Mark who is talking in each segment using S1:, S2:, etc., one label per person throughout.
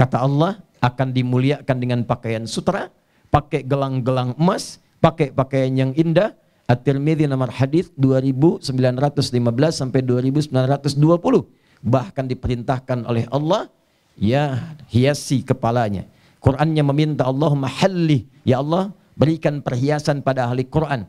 S1: Kata Allah akan dimuliakan dengan pakaian sutra, pakai gelang-gelang emas, pakai pakaian yang indah. At-Tirmidzi nomor hadis 2915 sampai 2920. Bahkan diperintahkan oleh Allah, ya hiasi kepalanya. Qur'annya meminta Allahumma halli, ya Allah berikan perhiasan pada ahli Qur'an.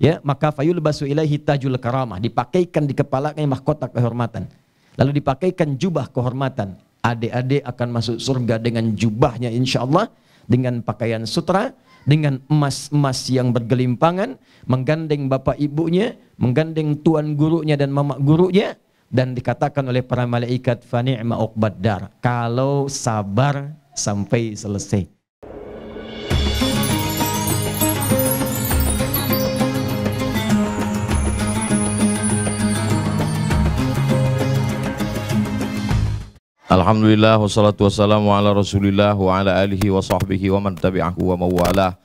S1: Ya, maka fayulbasu ilaihi tajul karamah, dipakaikan di kepalanya mahkota kehormatan. Lalu dipakaikan jubah kehormatan. Adik-adik akan masuk surga dengan jubahnya insyaallah, dengan pakaian sutra, dengan emas-emas yang bergelimpangan, menggandeng bapak ibunya, menggandeng tuan gurunya dan mama gurunya, dan dikatakan oleh para malaikat fa ni'ma uqbad dar, kalau sabar sampai selesai.
S2: Alhamdulillah wassalatu wassalamu ala rasulillah wa ala alihi wa sahbihi wa man tabi'ahu wa mawalah.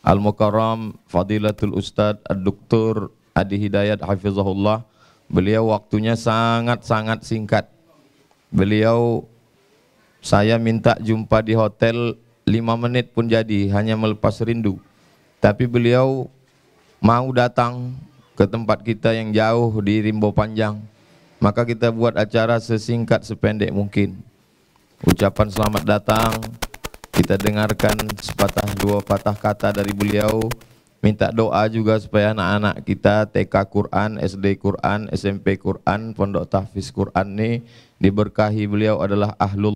S2: Al-Mukarram Fadilatul Ustadz Ad-Doktor Adi Hidayat Hafizahullah. Beliau waktunya sangat-sangat singkat. Beliau, saya minta jumpa di hotel 5 menit pun jadi, hanya melepas rindu. Tapi beliau mau datang ke tempat kita yang jauh di Rimbo Panjang. Maka kita buat acara sesingkat sependek mungkin. Ucapan selamat datang, kita dengarkan sepatah dua patah kata dari beliau. Minta doa juga supaya anak-anak kita TK Quran, SD Quran, SMP Quran, Pondok Tahfiz Quran ini diberkahi. Beliau adalah ahlul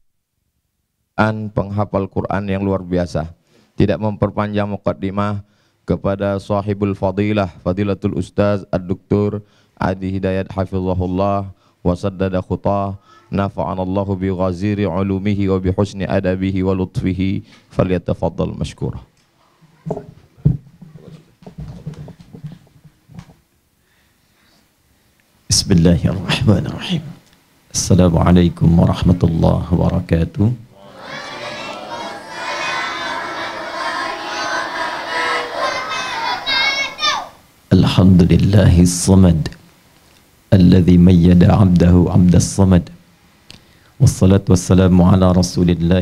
S2: Quran, penghafal Quran yang luar biasa. Tidak memperpanjang muqaddimah, kepada sahibul fadilah Fadilatul Ustaz Ad-Doktor Adi Hidayat Hafizahullah wa saddada khutah, nafa'anallahu bi ghaziri ulumihi wa bi husni adabihi wa lutfihi, falyatafaddal mashkura.
S1: Bismillahirrahmanirrahim. Assalamualaikum warahmatullahi wabarakatuh. Alhamdulillahis samad alladzi mayyada 'abdahu 'abdas samad. Wassalatu wassalamu ala Rasulillah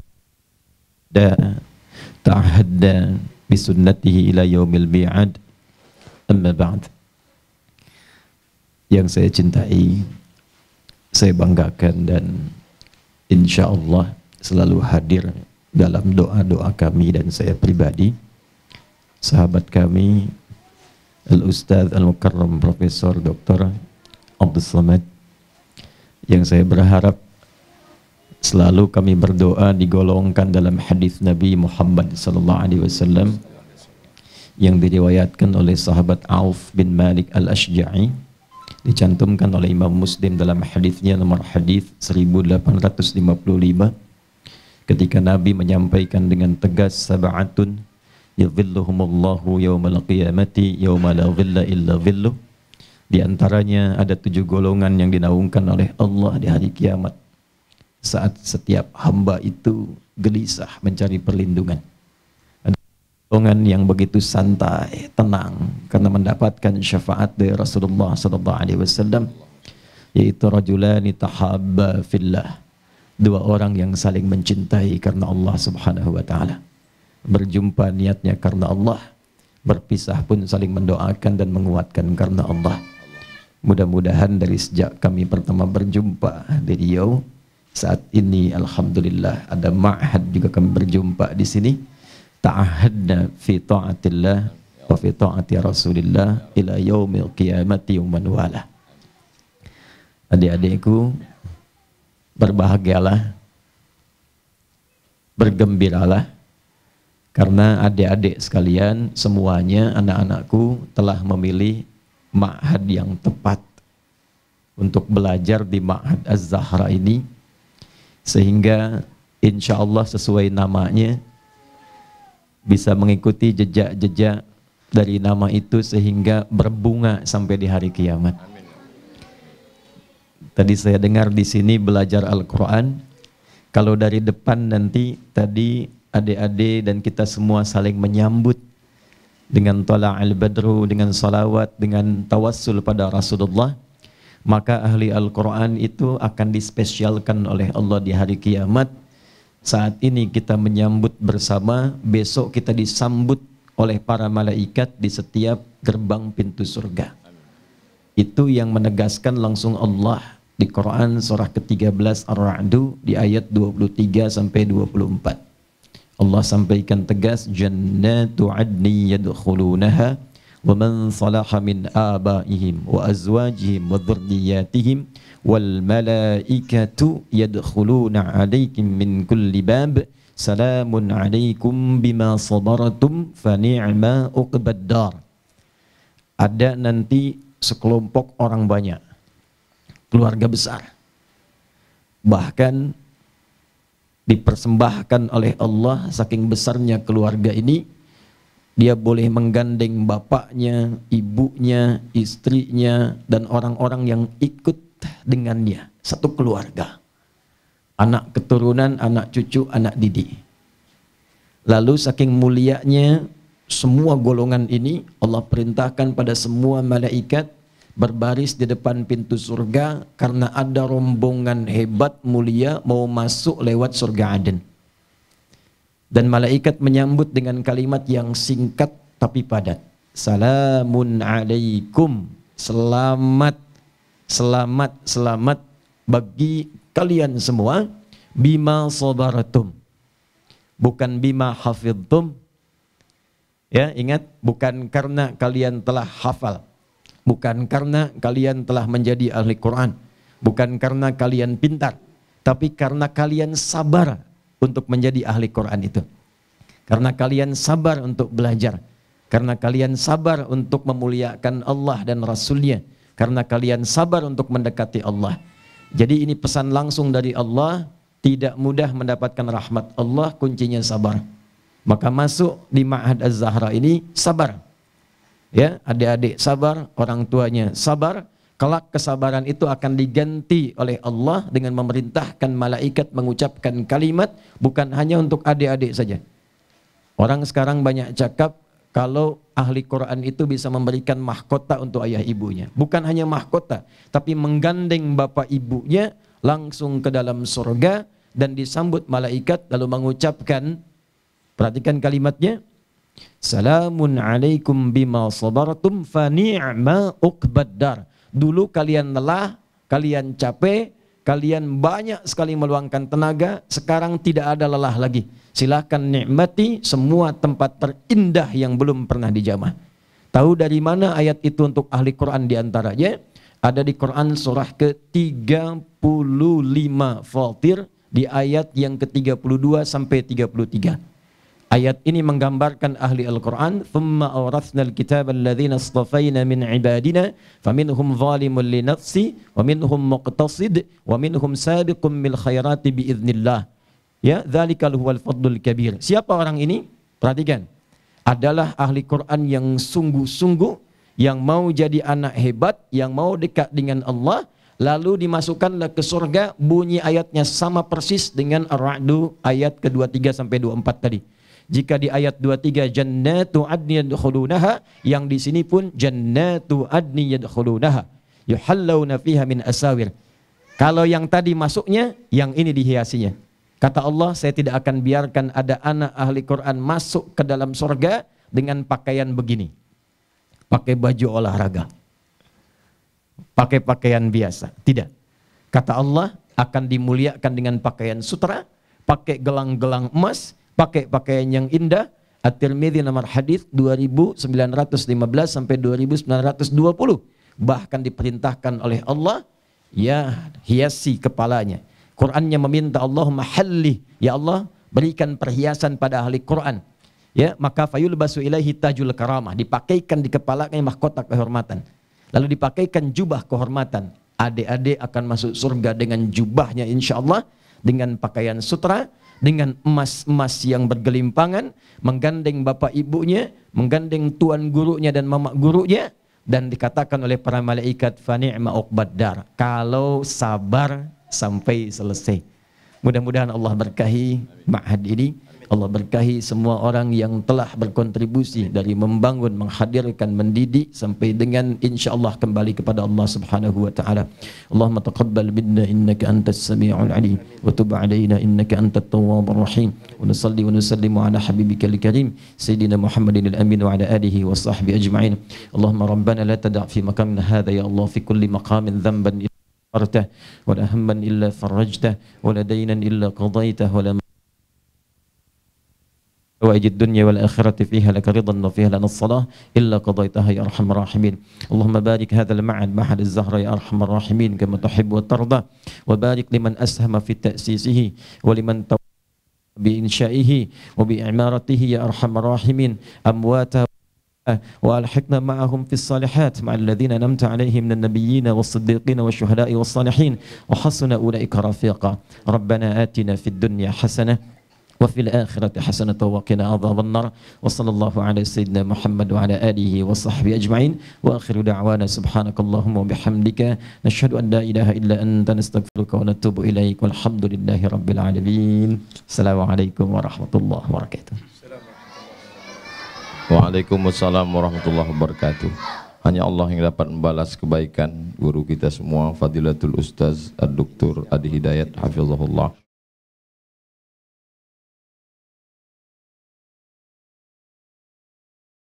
S1: ta'ahadna bi sunnatihi ila yaumil mi'ad. Amma ba'd. Yang saya cintai, saya banggakan, dan insya Allah selalu hadir dalam doa-doa kami dan saya pribadi, sahabat kami Al-Ustaz Al-Mukarram Profesor Dr. Abdul Samad, yang saya berharap selalu kami berdoa digolongkan dalam hadis Nabi Muhammad SAW yang diriwayatkan oleh sahabat Auf bin Malik Al-Ashja'i, dicantumkan oleh Imam Muslim dalam hadisnya nomor hadis 1855, ketika Nabi menyampaikan dengan tegas, sab'atun yadhilluhumullahu yawmal qiyamati yawma la dhilla illa dhilluh. Di antaranya ada 7 golongan yang dinaungkan oleh Allah di hari kiamat, saat setiap hamba itu gelisah mencari perlindungan. Ada golongan yang begitu santai, tenang, karena mendapatkan syafaat dari Rasulullah SAW, yaitu rajulani tahabba fillah, 2 orang yang saling mencintai karena Allah Subhanahu wa taala. Berjumpa niatnya karena Allah, berpisah pun saling mendoakan dan menguatkan karena Allah. Mudah-mudahan dari sejak kami pertama berjumpa di Riau, saat ini alhamdulillah ada ma'had juga kami berjumpa di sini. Ta'ahadna fi ta'atillah wa fi ta'ati Rasulillah ila yaumil qiyamati yauman wala. Adik-adikku, berbahagialah, bergembiralah, karena adik-adik sekalian semuanya, anak-anakku telah memilih ma'had yang tepat untuk belajar di Ma'had Az-Zahra ini, sehingga insya Allah sesuai namanya bisa mengikuti jejak-jejak dari nama itu sehingga berbunga sampai di hari kiamat. Tadi saya dengar di sini belajar Al-Quran, kalau dari depan nanti tadi adik-adik dan kita semua saling menyambut dengan tala'al badru, dengan salawat, dengan tawassul pada Rasulullah, maka ahli Al-Quran itu akan dispesialkan oleh Allah di hari kiamat Saat ini kita menyambut bersama, besok kita disambut oleh para malaikat di setiap gerbang pintu surga. Itu yang menegaskan langsung Allah di Quran surah ke-13 Ar-Ra'd di ayat 23 sampai 24. Allah sampaikan tegas, jannatu adni yadkhulunaha wa man salaha min abaihim wa azwajihim wa dhurriyyatihim wal malaikatu yadkhuluna 'alaikum min kulli bab salamun 'alaikum bima sabartum fa ni'ma uqbad dar. Ada nanti sekelompok orang banyak, keluarga besar, bahkan dipersembahkan oleh Allah. Saking besarnya keluarga ini, dia boleh menggandeng bapaknya, ibunya, istrinya, dan orang-orang yang ikut dengannya, satu keluarga, anak keturunan, anak cucu, anak didik. Lalu saking mulianya semua golongan ini, Allah perintahkan pada semua malaikat berbaris di depan pintu surga karena ada rombongan hebat mulia mau masuk lewat surga Aden. Dan malaikat menyambut dengan kalimat yang singkat tapi padat. Salamun alaikum. Selamat, selamat, selamat bagi kalian semua. Bima sabaratum. Bukan bima hafidtum. Ya, ingat, bukan karena kalian telah hafal, bukan karena kalian telah menjadi ahli Quran, bukan karena kalian pintar, tapi karena kalian sabar untuk menjadi ahli Quran itu. Karena kalian sabar untuk belajar, karena kalian sabar untuk memuliakan Allah dan Rasul-Nya, karena kalian sabar untuk mendekati Allah. Jadi ini pesan langsung dari Allah, tidak mudah mendapatkan rahmat Allah, kuncinya sabar. Maka masuk di Ma'had Az-Zahra ini sabar. Ya, adik-adik sabar, orang tuanya sabar. Kelak kesabaran itu akan diganti oleh Allah dengan memerintahkan malaikat mengucapkan kalimat bukan hanya untuk adik-adik saja. Orang sekarang banyak cakap kalau ahli Quran itu bisa memberikan mahkota untuk ayah ibunya. Bukan hanya mahkota, tapi menggandeng bapak ibunya langsung ke dalam surga dan disambut malaikat lalu mengucapkan, perhatikan kalimatnya, salamun alaikum bima sabartum fa ni'ma uqbad dar. Dulu kalian lelah, kalian capek, kalian banyak sekali meluangkan tenaga, sekarang tidak ada lelah lagi. Silakan nikmati semua tempat terindah yang belum pernah dijamah. Tahu dari mana ayat itu untuk ahli Quran diantaranya? Ada di Quran surah ke-35 Fatir di ayat yang ke-32 sampai 33. Ayat ini menggambarkan ahli Al-Quran. Thumma awrathnal kitab alladhina astafayna min ibadina faminhum zalimun li nafsi wa minhum muqtasid wa minhum sabiqun bil khairati biiznillah. Ya, dzalikal huwal fadlul kabir. Siapa orang ini? Perhatikan. Adalah ahli Quran yang sungguh-sungguh, yang mau jadi anak hebat, yang mau dekat dengan Allah, lalu dimasukkanlah ke surga. Bunyi ayatnya sama persis dengan Ar-Ra'd ayat ke-23 sampai 24 tadi. Jika di ayat 23 jannatu adni yadkhulunaha, yang di sini pun jannatu adni yadkhulunaha yuhallawna fiha min asawir. Kalau yang tadi masuknya, yang ini dihiasinya. Kata Allah, saya tidak akan biarkan ada anak ahli Quran masuk ke dalam surga dengan pakaian begini. Pakai baju olahraga, pakai pakaian biasa. Tidak. Kata Allah, akan dimuliakan dengan pakaian sutra, pakai gelang-gelang emas, pakai pakaian yang indah. At-Tirmidzi nomor hadis 2915 sampai 2920. Bahkan diperintahkan oleh Allah, ya hiasi kepalanya. Qurannya meminta Allahumma halli, ya Allah berikan perhiasan pada ahli Quran. Ya, maka fayulbasu ilaihi tajul karamah, dipakaikan di kepalanya mahkota kehormatan. Lalu dipakaikan jubah kehormatan. Adik-adik akan masuk surga dengan jubahnya insyaallah, dengan pakaian sutra, dengan emas-emas yang bergelimpangan, menggandeng bapak ibunya, menggandeng tuan gurunya dan mama gurunya, dan dikatakan oleh para malaikat fa ni'ma uqbad dar, kalau sabar sampai selesai. Mudah-mudahan Allah berkahi ma'had ini. Allah berkahi semua orang yang telah berkontribusi dari membangun, menghadirkan, mendidik sampai dengan insyaallah kembali kepada Allah Subhanahu wa taala. Allahumma taqabbal minna innaka antas samiul alim wa tub alaina innaka antat tawwabur rahim. Wa nusalli wa nusallimu ala habibikal karim sayyidina Muhammadin al-amin wa ala alihi wa sahbihi ajma'in. Allahumma rabbana la tada' fi maqamina hadha ya Allah fi kulli maqamin dhanban illa ghafartah wa la hamman illa farajtah wa la daynan illa qadaytah wa la حوائج الدنيا والآخرة فيها لك رضا وفيها لنا الصلاة إلا قضيتها يا أرحم الراحمين. اللهم بارك هذا المعهد معهد الزهرة يا أرحم الراحمين كما تحب وترضى، وبارك لمن أسهم في تأسيسه ولمن بإنشائه وبإعمارته يا أرحم الراحمين أمواته، وألحقنا معهم في الصالحات مع الذين نمت عليهم من النبيين والصديقين والشهداء والصالحين وحسن أولئك رفيقا. ربنا آتنا في الدنيا حسنة وفي الآخرة حسنة وقنا عذاب النار. وصلى الله على سيدنا محمد وعلى آله وصحبه أجمعين، وآخر دعوانا سبحانك اللهم وبحمدك نشهد أن لا إله إلا أنت نستغفرك ونتوب إليك والحمد لله رب العالمين. السلام عليكم ورحمة الله وبركاته.
S2: Waalaikumsalam warahmatullahi wabarakatuh. Hanya Allah yang dapat membalas kebaikan guru kita semua, Fadilatul Ustaz Ad-Doktor Adi Hidayat Hafizahullah.